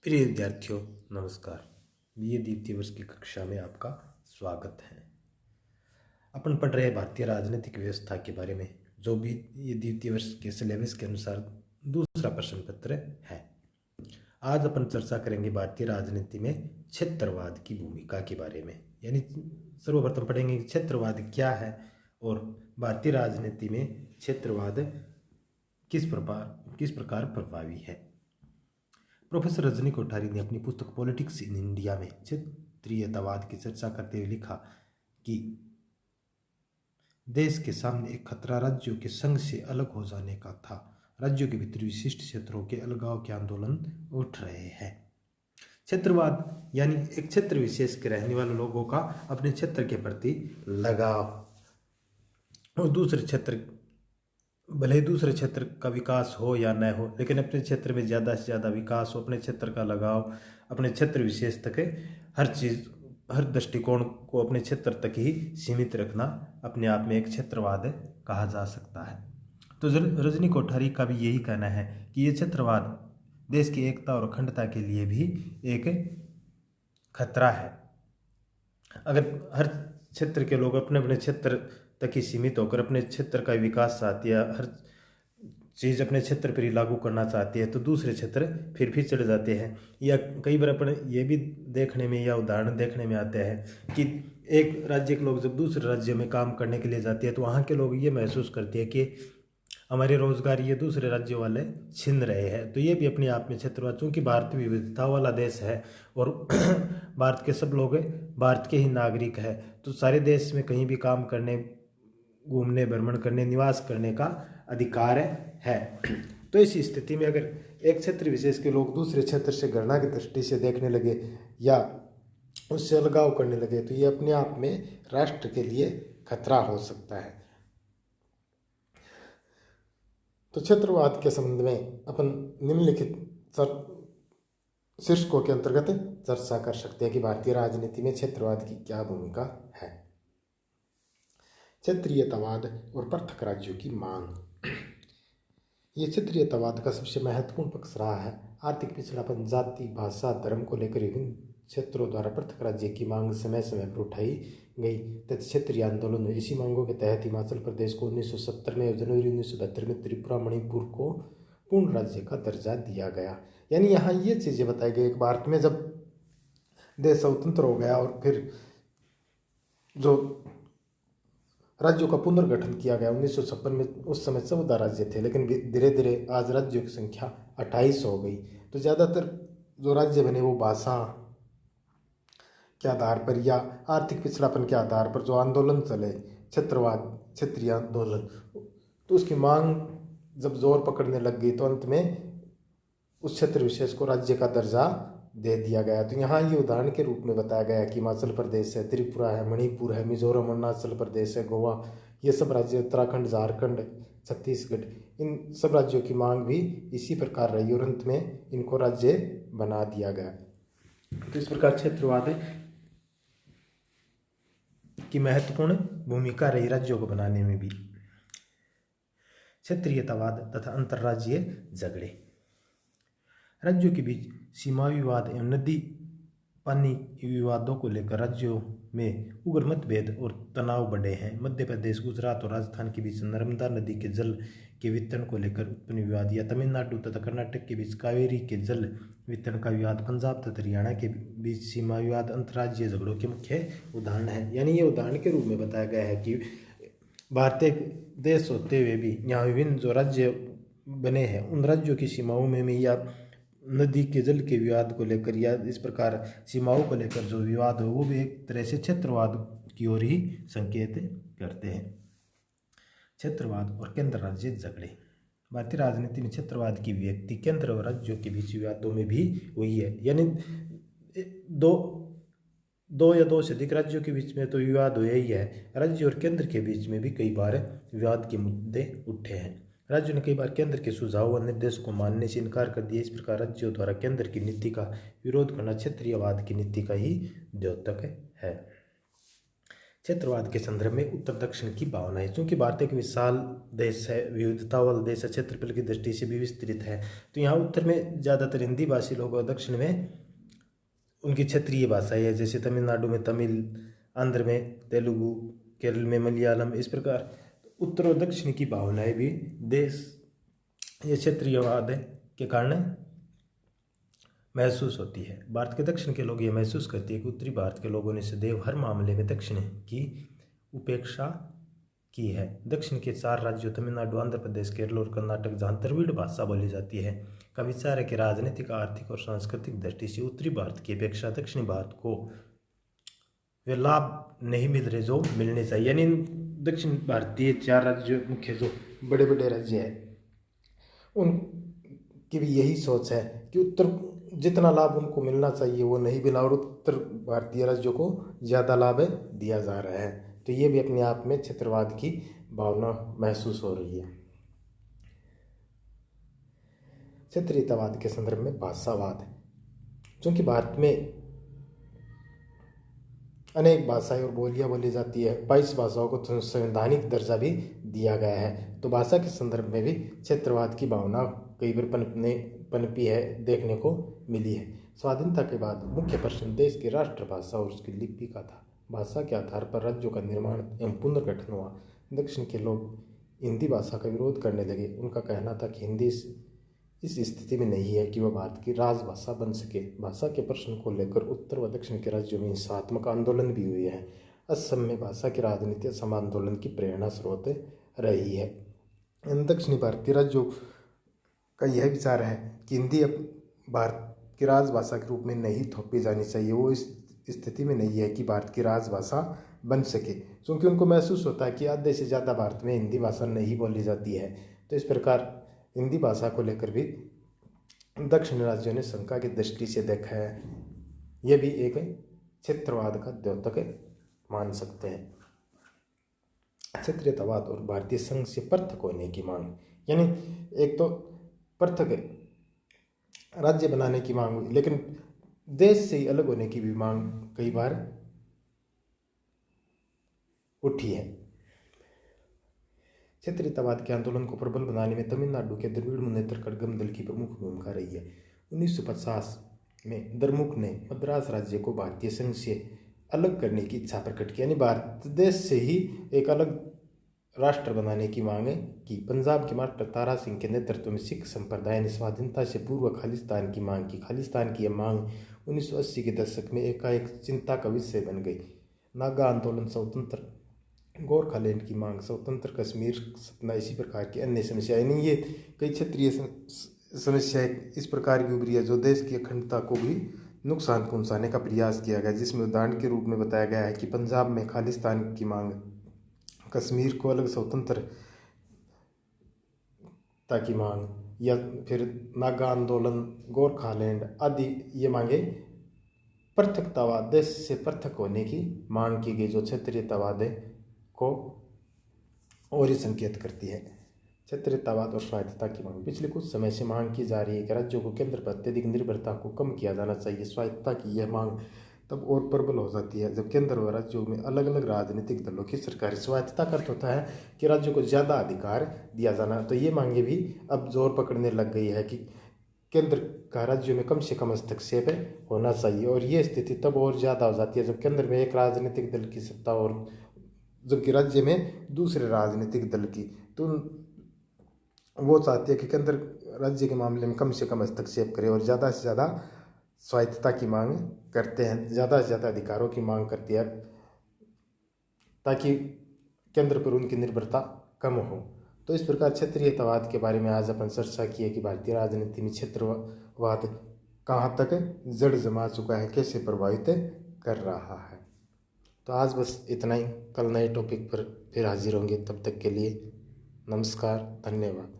प्रिय विद्यार्थियों नमस्कार। बीए द्वितीय वर्ष की कक्षा में आपका स्वागत है। अपन पढ़ रहे भारतीय राजनीतिक व्यवस्था के बारे में, जो भी ये द्वितीय वर्ष के सिलेबस के अनुसार दूसरा प्रश्न पत्र है। आज अपन चर्चा करेंगे भारतीय राजनीति में क्षेत्रवाद की भूमिका के बारे में। यानी सर्वप्रथम पढ़ेंगे कि क्षेत्रवाद क्या है और भारतीय राजनीति में क्षेत्रवाद किस प्रकार प्रभावी है। प्रोफेसर रजनी कोठारी ने अपनी पुस्तक पॉलिटिक्स इन इंडिया में क्षेत्रीयतावाद की चर्चा करते हुए लिखा कि देश के सामने एक खतरा राज्यों के संघ से अलग हो जाने का था। राज्यों के भीतर विशिष्ट क्षेत्रों के अलगाव के आंदोलन उठ रहे हैं। क्षेत्रवाद यानी एक क्षेत्र विशेष के रहने वाले लोगों का अपने क्षेत्र के प्रति लगाव और दूसरे क्षेत्र, भले ही दूसरे क्षेत्र का विकास हो या न हो, लेकिन अपने क्षेत्र में ज़्यादा से ज़्यादा विकास हो, अपने क्षेत्र का लगाव, अपने क्षेत्र विशेष तक हर चीज़, हर दृष्टिकोण को अपने क्षेत्र तक ही सीमित रखना अपने आप में एक क्षेत्रवाद कहा जा सकता है। तो रजनी कोठारी का भी यही कहना है कि ये क्षेत्रवाद देश की एकता और अखंडता के लिए भी एक खतरा है। अगर हर क्षेत्र के लोग अपने अपने क्षेत्र तक ही सीमित होकर अपने क्षेत्र का विकास चाहती है, हर चीज़ अपने क्षेत्र पर ही लागू करना चाहती है, तो दूसरे क्षेत्र फिर भी चढ़ जाते हैं। या कई बार अपन ये भी देखने में या उदाहरण देखने में आते हैं कि एक राज्य के लोग जब दूसरे राज्य में काम करने के लिए जाते हैं तो वहाँ के लोग ये महसूस करते हैं कि हमारे रोजगार ये दूसरे राज्यों वाले छीन रहे हैं। तो ये भी अपने आप में क्षेत्रवाद, चूँकि भारत विविधता वाला देश है और भारत के सब लोग भारत के ही नागरिक है, तो सारे देश में कहीं भी काम करने, घूमने, भ्रमण करने, निवास करने का अधिकार है। तो इस स्थिति में अगर एक क्षेत्र विशेष के लोग दूसरे क्षेत्र से घृणा की दृष्टि से देखने लगे या उससे अलगाव करने लगे तो ये अपने आप में राष्ट्र के लिए खतरा हो सकता है। तो क्षेत्रवाद के संबंध में अपन निम्नलिखित शीर्षकों के अंतर्गत चर्चा कर सकते हैं कि भारतीय राजनीति में क्षेत्रवाद की क्या भूमिका है। क्षेत्रीयतावाद और पृथक राज्यों की मांग। ये क्षेत्रीयतावाद का सबसे महत्वपूर्ण पक्ष रहा है। आर्थिक पिछड़ापन, जाति, भाषा, धर्म को लेकर विभिन्न क्षेत्रों द्वारा पृथक राज्य की मांग समय समय पर उठाई गई तथा क्षेत्रीय आंदोलन हुए। इसी मांगों के तहत हिमाचल प्रदेश को 1970 में और जनवरी 1972 में त्रिपुरा, मणिपुर को पूर्ण राज्य का दर्जा दिया गया। यानी यहाँ ये चीज़ें बताई गई कि भारत में जब देश स्वतंत्र हो गया और फिर जो राज्यों का पुनर्गठन किया गया 1956 में, उस समय 14 राज्य थे, लेकिन धीरे धीरे आज राज्यों की संख्या 28 हो गई। तो ज़्यादातर जो राज्य बने वो भाषा के आधार पर या आर्थिक पिछड़ापन के आधार पर जो आंदोलन चले, क्षेत्रवाद, क्षेत्रीय आंदोलन, तो उसकी मांग जब जोर पकड़ने लग गई तो अंत में उस क्षेत्र विशेष को राज्य का दर्जा दे दिया गया। तो यहाँ ये उदाहरण के रूप में बताया गया कि हिमाचल प्रदेश है, त्रिपुरा है, मणिपुर है, मिजोरम, अरुणाचल प्रदेश है, गोवा, ये सब राज्य, उत्तराखंड, झारखंड, छत्तीसगढ़, इन सब राज्यों की मांग भी इसी प्रकार रही और अंत में इनको राज्य बना दिया गया। तो इस प्रकार क्षेत्रवाद की महत्वपूर्ण भूमिका रही राज्यों को बनाने में भी। क्षेत्रीयतावाद तथा अंतर्राज्यीय झगड़े। राज्यों के बीच सीमा विवाद एवं नदी पानी विवादों को लेकर राज्यों में उग्र मतभेद और तनाव बढ़े हैं। मध्य प्रदेश, गुजरात और राजस्थान के बीच नर्मदा नदी के जल के वितरण को लेकर उत्पन्न विवाद, या तमिलनाडु तथा कर्नाटक के बीच कावेरी के जल वितरण का विवाद, पंजाब तथा हरियाणा के बीच सीमा विवाद अंतर्राज्यीय झगड़ों के मुख्य उदाहरण है। यानी ये उदाहरण के रूप में बताया गया है कि भारतीय देश होते हुए भी यहाँ विभिन्न जो राज्य बने हैं उन राज्यों की सीमाओं में या नदी के जल के विवाद को लेकर या इस प्रकार सीमाओं को लेकर जो विवाद हो वो भी एक तरह से क्षेत्रवाद की ओर ही संकेत करते हैं। क्षेत्रवाद और केंद्र राज्य झगड़े। भारतीय राजनीति में क्षेत्रवाद की व्यक्ति केंद्र और राज्यों के बीच विवादों में भी हुई है। यानी दो या दो से अधिक राज्यों के बीच में तो विवाद हुए ही है। राज्य और केंद्र के बीच में भी कई बार विवाद के मुद्दे उठे हैं। राज्यों ने कई बार केंद्र के सुझाव व निर्देश को मानने से इनकार कर दिया। इस प्रकार राज्यों द्वारा केंद्र की नीति का विरोध करना क्षेत्रीयवाद की नीति का ही द्योतक है। क्षेत्रवाद के संदर्भ में उत्तर दक्षिण की भावना है। चूंकि भारत एक विशाल देश है, विविधता वाला देश है, क्षेत्रफल की दृष्टि से भी विस्तृत है, तो यहाँ उत्तर में ज़्यादातर हिंदी भाषी लोग और दक्षिण में उनकी क्षेत्रीय भाषाएं है, जैसे तमिलनाडु में तमिल, आंध्र में तेलुगु, केरल में मलयालम। इस प्रकार उत्तर और दक्षिण की भावनाएं भी देश ये क्षेत्रीयवाद के कारण महसूस होती है। भारत के दक्षिण के लोग ये महसूस करते हैं कि उत्तरी भारत के लोगों ने सदैव हर मामले में दक्षिण की उपेक्षा की है। दक्षिण के 4 राज्यों तमिलनाडु, आंध्र प्रदेश, केरल और कर्नाटक, जहाँ द्रविड़ भाषा बोली जाती है, का विचार है कि राजनीतिक, आर्थिक और सांस्कृतिक दृष्टि से उत्तरी भारत की अपेक्षा दक्षिणी भारत को वे लाभ नहीं मिल रहे जो मिलने चाहिए। यानी दक्षिण भारतीय 4 राज्य मुख्य जो बड़े बड़े राज्य हैं उनकी भी यही सोच है कि उत्तर जितना लाभ उनको मिलना चाहिए वो नहीं मिला और उत्तर भारतीय राज्यों को ज़्यादा लाभ दिया जा रहा है। तो ये भी अपने आप में क्षेत्रवाद की भावना महसूस हो रही है। क्षेत्रीयतावाद के संदर्भ में भाषावाद, क्योंकि भारत में अनेक भाषाएं और बोलियां बोली जाती है, 22 भाषाओं को संवैधानिक दर्जा भी दिया गया है, तो भाषा के संदर्भ में भी क्षेत्रवाद की भावना कई बार पनपी है, देखने को मिली है। स्वाधीनता के बाद मुख्य प्रश्न देश की राष्ट्रभाषा और उसकी लिपि का था। भाषा के आधार पर राज्यों का निर्माण एवं पुनर्गठन हुआ। दक्षिण के लोग हिंदी भाषा का विरोध करने लगे। उनका कहना था कि हिंदी इस स्थिति में नहीं है कि वह भारत की राजभाषा बन सके। भाषा के प्रश्न को लेकर उत्तर व दक्षिण के राज्यों में हिंसात्मक आंदोलन भी हुए हैं। असम में भाषा की राजनीति असम आंदोलन की प्रेरणा स्रोत रही है। इन दक्षिणी भारतीय राज्यों का यह विचार है कि हिंदी अब भारत की राजभाषा के रूप में नहीं थोपी जानी चाहिए। वो इस स्थिति में नहीं है कि भारत की राजभाषा बन सके, क्योंकि उनको महसूस होता है कि आधे से ज़्यादा भारत में हिंदी भाषा नहीं बोली जाती है। तो इस प्रकार हिंदी भाषा को लेकर भी दक्षिण राज्यों ने शंका की दृष्टि से देखा है। यह भी एक क्षेत्रवाद का द्योतक मान सकते हैं। क्षेत्रीयतावाद और भारतीय संघ से पृथक होने की मांग, यानी एक तो पृथक राज्य बनाने की मांग हुई, लेकिन देश से ही अलग होने की भी मांग कई बार उठी है। क्षेत्रीयतावाद के आंदोलन को प्रबल बनाने में तमिलनाडु के द्रविड़ मुनेत्र कड़गम दल की प्रमुख भूमिका रही है। 1950 में द्रमुक ने मद्रास राज्य को भारतीय संघ से अलग करने की इच्छा प्रकट की, यानी भारत देश से ही एक अलग राष्ट्र बनाने की मांग की। पंजाब के मास्टर तारा सिंह के नेतृत्व में सिख संप्रदाय ने स्वाधीनता से पूर्व खालिस्तान की मांग की। खालिस्तान की यह मांग 1980 के दशक में एकाएक चिंता का विषय बन गई। नागा आंदोलन, स्वतंत्र गोरखालैंड की मांग, स्वतंत्र कश्मीर सपना, इसी प्रकार की अन्य समस्याएं, नहीं ये कई क्षेत्रीय समस्याएं इस प्रकार की उभरी है जो देश की अखंडता को भी नुकसान पहुंचाने का प्रयास किया गया, जिसमें उदाहरण के रूप में बताया गया है कि पंजाब में खालिस्तान की मांग, कश्मीर को अलग स्वतंत्रता की मांग, या फिर नागा आंदोलन, गोरखालैंड आदि ये मांगे पृथकतावाद, देश से पृथक होने की मांग की गई, जो क्षेत्रीयतावाद को और ही संकेत करती है। क्षेत्रीयतावाद और स्वायत्तता की मांग पिछले कुछ समय से मांग की जा रही है कि राज्यों को केंद्र पर अत्यधिक निर्भरता को कम किया जाना चाहिए। स्वायत्तता की यह मांग तब और प्रबल हो जाती है जब केंद्र व राज्यों में अलग अलग राजनीतिक दलों की सरकार। स्वायत्तता का अर्थ होता है कि राज्यों को ज़्यादा अधिकार दिया जाना। तो ये मांगे भी अब जोर पकड़ने लग गई है कि केंद्र का राज्यों में कम से कम हस्तक्षेप होना चाहिए, और ये स्थिति तब और ज़्यादा हो जाती है जब केंद्र में एक राजनीतिक दल की सत्ता और जबकि राज्य में दूसरे राजनीतिक दल की। तो वो चाहते हैं कि केंद्र राज्य के मामले में कम से कम हस्तक्षेप करे और ज़्यादा से ज़्यादा स्वायत्तता की मांग करते हैं, ज़्यादा से ज़्यादा अधिकारों की मांग करती है ताकि केंद्र पर उनकी निर्भरता कम हो। तो इस प्रकार क्षेत्रीयतावाद के बारे में आज अपन चर्चा की है कि भारतीय राजनीति में क्षेत्रवाद कहाँ तक जड़ जमा चुका है, कैसे प्रभावित कर रहा है। तो आज बस इतना ही, कल नए टॉपिक पर फिर हाजिर होंगे। तब तक के लिए नमस्कार, धन्यवाद।